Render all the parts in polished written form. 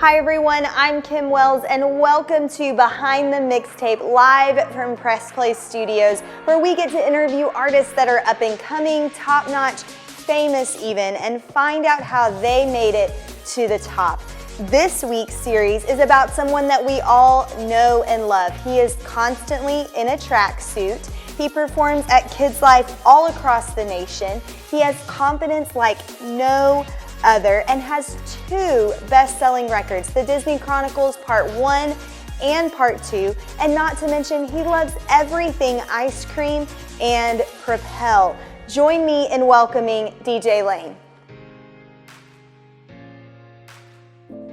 Hi everyone, I'm Kim Wells and welcome to Behind the Mixtape, live from Press Play Studios, where we get to interview artists that are up and coming, top-notch, famous even, and find out how they made it to the top. This week's series is about someone that we all know and love. He is constantly in a tracksuit. He performs at Kids Life all across the nation. He has confidence like no other and has 2 best-selling records, The Disney Chronicles Part 1 and Part 2, and not to mention he loves everything ice cream and Propel. Join me in welcoming DJ Lane.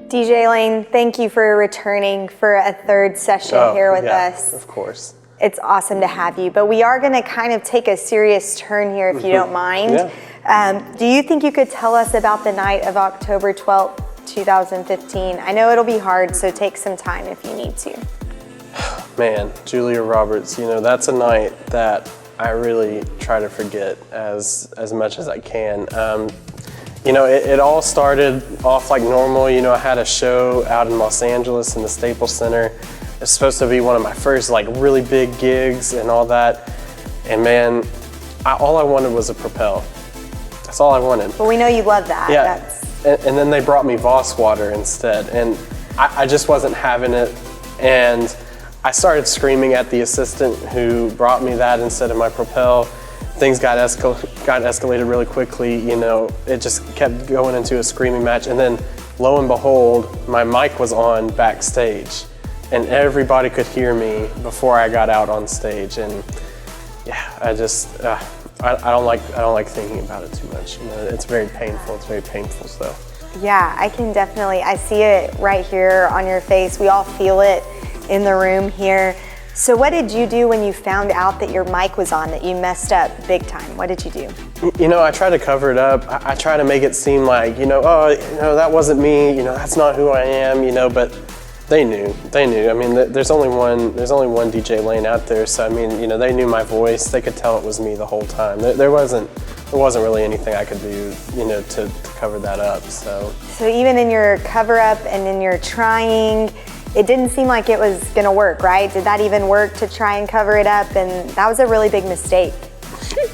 DJ Lane, thank you for returning for a 3rd session here with us. Of course. It's awesome to have you, but we are going to kind of take a serious turn here if you don't mind. Yeah. Do you think you could tell us about the night of October 12th, 2015? I know it'll be hard, so take some time if you need to. Man, Julia Roberts, you know, that's a night that I really try to forget as much as I can. You know, it all started off like normal. You know, I had a show out in Los Angeles in the Staples Center. It's supposed to be one of my first like really big gigs and all that. And man, all I wanted was a Propel. That's all I wanted. But we know you love that. Yeah, and then they brought me Voss water instead. And I just wasn't having it. And I started screaming at the assistant who brought me that instead of my Propel. Things got escalated really quickly. You know, it just kept going into a screaming match. And then lo and behold, my mic was on backstage. And everybody could hear me before I got out on stage. And yeah, I just, I don't like thinking about it too much. You know, it's very painful. It's very painful. So. Yeah, I can definitely. I see it right here on your face. We all feel it in the room here. So, what did you do when you found out that your mic was on? That you messed up big time? What did you do? You know, I try to cover it up. I try to make it seem like, you know, oh, you know, that wasn't me. You know, that's not who I am. You know, but they knew. I mean, there's only one DJ Lane out there. So I mean, you know, they knew my voice. They could tell it was me the whole time. There wasn't really anything I could do, you know, to cover that up. So even in your cover up and in your trying, it didn't seem like it was gonna work, right? Did that even work to try and cover it up? And that was a really big mistake.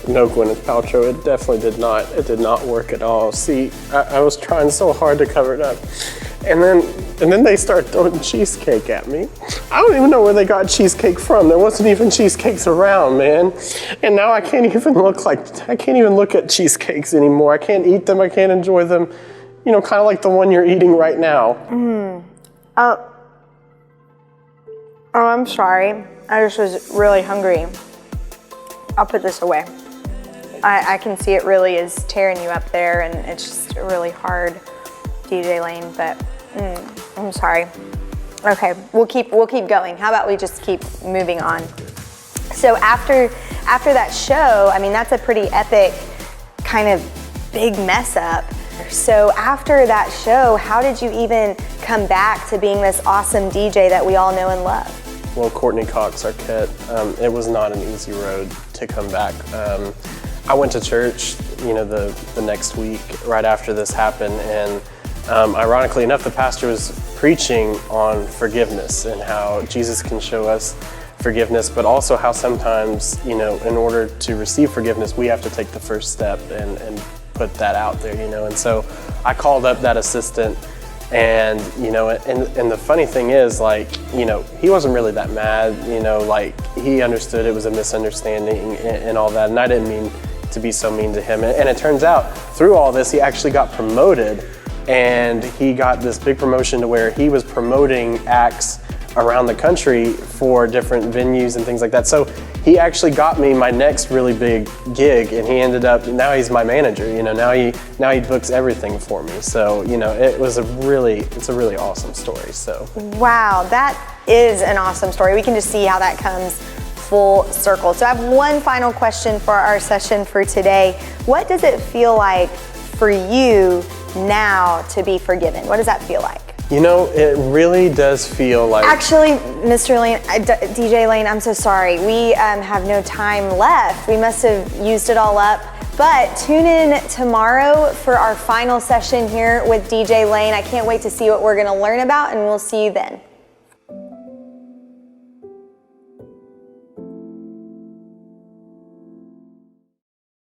No, Gwyneth Paltrow, it definitely did not. It did not work at all. See, I was trying so hard to cover it up. And then they start throwing cheesecake at me. I don't even know where they got cheesecake from. There wasn't even cheesecakes around, man. And now I can't even look at cheesecakes anymore. I can't eat them, I can't enjoy them. You know, kind of like the one you're eating right now. Oh, I'm sorry. I just was really hungry. I'll put this away. I can see it really is tearing you up there, and it's just really hard, DJ Lane, but I'm sorry. Okay, we'll keep going. How about we just keep moving on? So after that show, I mean, that's a pretty epic kind of big mess up. So after that show, how did you even come back to being this awesome DJ that we all know and love? Well, Courtney Cox Arquette, it was not an easy road to come back. I went to church, you know, the next week right after this happened, and ironically enough, the pastor was preaching on forgiveness and how Jesus can show us forgiveness, but also how sometimes, you know, in order to receive forgiveness, we have to take the first step and put that out there, you know. And so I called up that assistant. And, you know, and the funny thing is, like, you know, he wasn't really that mad, you know, like, he understood it was a misunderstanding and all that, and I didn't mean to be so mean to him. And it turns out, through all this, he actually got promoted, and he got this big promotion to where he was promoting acts around the country for different venues and things like that. So he actually got me my next really big gig, and he ended up, now he's my manager, you know, now he books everything for me. So, you know, it's a really awesome story, so. Wow, that is an awesome story. We can just see how that comes full circle. So I have one final question for our session for today. What does it feel like for you now to be forgiven? What does that feel like? You know, it really does feel like... Actually, Mr. Lane, DJ Lane, I'm so sorry. We have no time left. We must have used it all up But tune in tomorrow for our final session here with DJ Lane. I can't wait to see what we're gonna learn about, and we'll see you then.